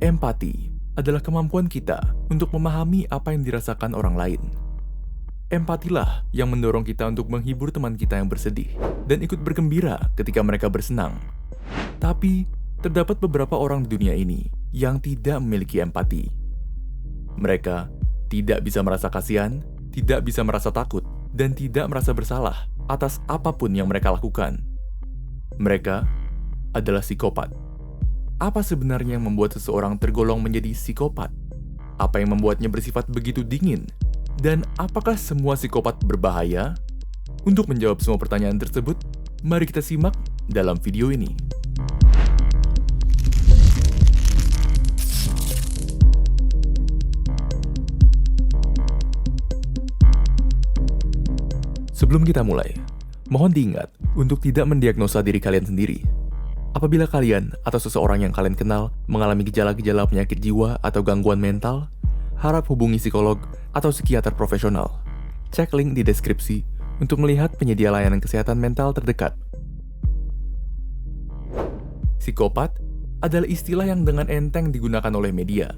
Empati adalah kemampuan kita untuk memahami apa yang dirasakan orang lain. Empatilah yang mendorong kita untuk menghibur teman kita yang bersedih dan ikut bergembira ketika mereka bersenang. Tapi, terdapat beberapa orang di dunia ini yang tidak memiliki empati. Mereka tidak bisa merasa kasihan, tidak bisa merasa takut, dan tidak merasa bersalah atas apapun yang mereka lakukan. Mereka adalah psikopat. Apa sebenarnya yang membuat seseorang tergolong menjadi psikopat? Apa yang membuatnya bersifat begitu dingin? Dan apakah semua psikopat berbahaya? Untuk menjawab semua pertanyaan tersebut, mari kita simak dalam video ini. Sebelum kita mulai, mohon diingat untuk tidak mendiagnosa diri kalian sendiri. Apabila kalian atau seseorang yang kalian kenal mengalami gejala-gejala penyakit jiwa atau gangguan mental, harap hubungi psikolog atau psikiater profesional. Cek link di deskripsi untuk melihat penyedia layanan kesehatan mental terdekat. Psikopat adalah istilah yang dengan enteng digunakan oleh media.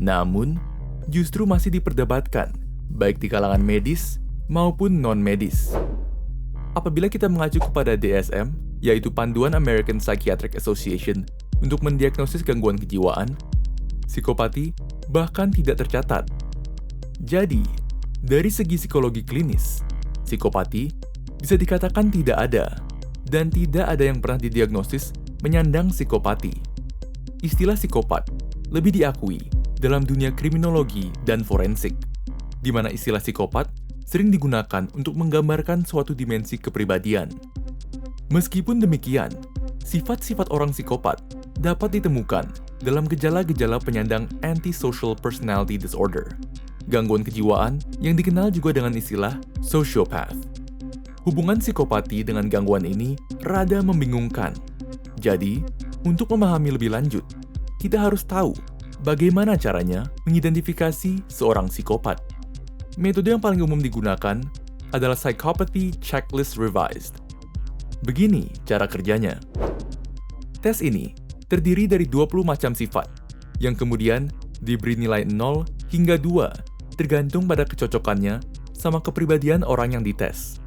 Namun, justru masih diperdebatkan, baik di kalangan medis maupun non-medis. Apabila kita mengacu kepada DSM, yaitu Panduan American Psychiatric Association untuk mendiagnosis gangguan kejiwaan, psikopati bahkan tidak tercatat. Jadi, dari segi psikologi klinis, psikopati bisa dikatakan tidak ada, dan tidak ada yang pernah didiagnosis menyandang psikopati. Istilah psikopat lebih diakui dalam dunia kriminologi dan forensik, di mana istilah psikopat sering digunakan untuk menggambarkan suatu dimensi kepribadian. Meskipun demikian, sifat-sifat orang psikopat dapat ditemukan dalam gejala-gejala penyandang antisocial personality disorder, gangguan kejiwaan yang dikenal juga dengan istilah sociopath. Hubungan psikopati dengan gangguan ini rada membingungkan. Jadi, untuk memahami lebih lanjut, kita harus tahu bagaimana caranya mengidentifikasi seorang psikopat. Metode yang paling umum digunakan adalah Psychopathy Checklist Revised. Begini cara kerjanya. Tes ini terdiri dari 20 macam sifat, yang kemudian diberi nilai 0 hingga 2, tergantung pada kecocokannya sama kepribadian orang yang dites.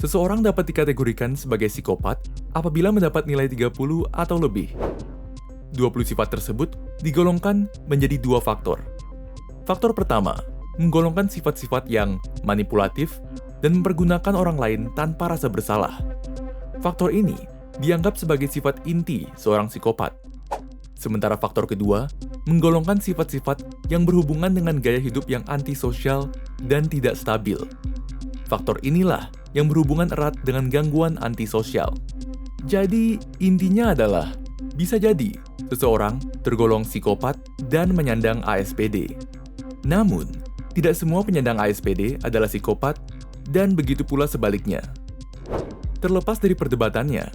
Seseorang dapat dikategorikan sebagai psikopat apabila mendapat nilai 30 atau lebih. 20 sifat tersebut digolongkan menjadi 2 faktor. Faktor pertama, menggolongkan sifat-sifat yang manipulatif dan mempergunakan orang lain tanpa rasa bersalah. Faktor ini dianggap sebagai sifat inti seorang psikopat. Sementara faktor kedua, menggolongkan sifat-sifat yang berhubungan dengan gaya hidup yang antisosial dan tidak stabil. Faktor inilah yang berhubungan erat dengan gangguan antisosial. Jadi, intinya adalah, bisa jadi seseorang tergolong psikopat dan menyandang ASPD. Namun, tidak semua penyandang ASPD adalah psikopat, dan begitu pula sebaliknya. Terlepas dari perdebatannya,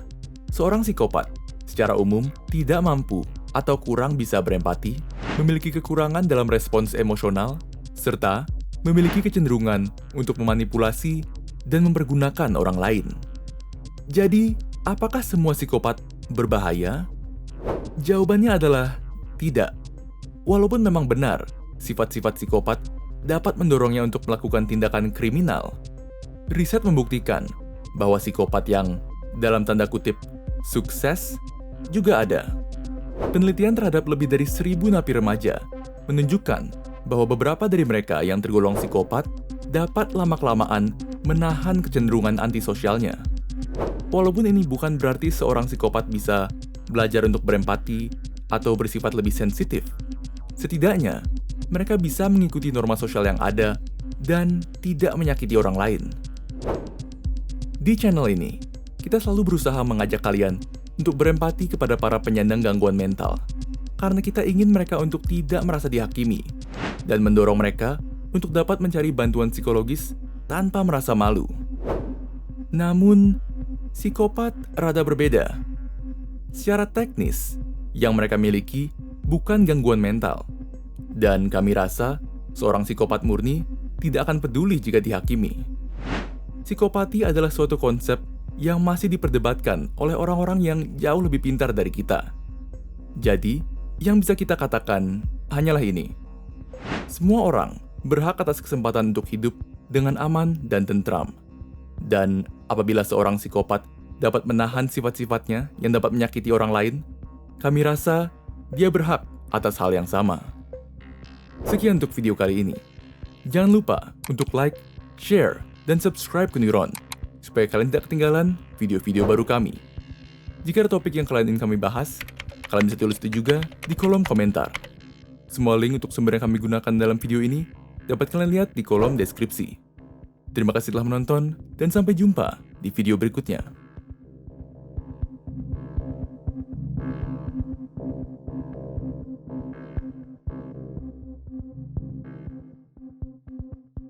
seorang psikopat secara umum tidak mampu atau kurang bisa berempati, memiliki kekurangan dalam respons emosional, serta memiliki kecenderungan untuk memanipulasi dan mempergunakan orang lain. Jadi, apakah semua psikopat berbahaya? Jawabannya adalah tidak. Walaupun memang benar, sifat-sifat psikopat dapat mendorongnya untuk melakukan tindakan kriminal, riset membuktikan bahwa psikopat yang, dalam tanda kutip, sukses juga ada. Penelitian terhadap lebih dari 1.000 napi remaja menunjukkan bahwa beberapa dari mereka yang tergolong psikopat dapat lama-kelamaan menahan kecenderungan antisosialnya. Walaupun ini bukan berarti seorang psikopat bisa belajar untuk berempati atau bersifat lebih sensitif, setidaknya mereka bisa mengikuti norma sosial yang ada dan tidak menyakiti orang lain. Di channel ini, kita selalu berusaha mengajak kalian untuk berempati kepada para penyandang gangguan mental, karena kita ingin mereka untuk tidak merasa dihakimi, dan mendorong mereka untuk dapat mencari bantuan psikologis tanpa merasa malu. Namun, psikopat rada berbeda. Secara teknis, yang mereka miliki bukan gangguan mental, dan kami rasa seorang psikopat murni tidak akan peduli jika dihakimi. Psikopati adalah suatu konsep yang masih diperdebatkan oleh orang-orang yang jauh lebih pintar dari kita. Jadi, Yang bisa kita katakan hanyalah ini. Semua orang berhak atas kesempatan untuk hidup dengan aman dan tentram. Dan apabila seorang psikopat dapat menahan sifat-sifatnya yang dapat menyakiti orang lain, kami rasa dia berhak atas hal yang sama. Sekian untuk video kali ini. Jangan lupa untuk like, share, dan subscribe ke Neuron, supaya kalian tidak ketinggalan video-video baru kami. Jika ada topik yang kalian ingin kami bahas, kalian bisa tulis itu juga di kolom komentar. Semua link untuk sumber yang kami gunakan dalam video ini dapat kalian lihat di kolom deskripsi. Terima kasih telah menonton, dan sampai jumpa di video berikutnya.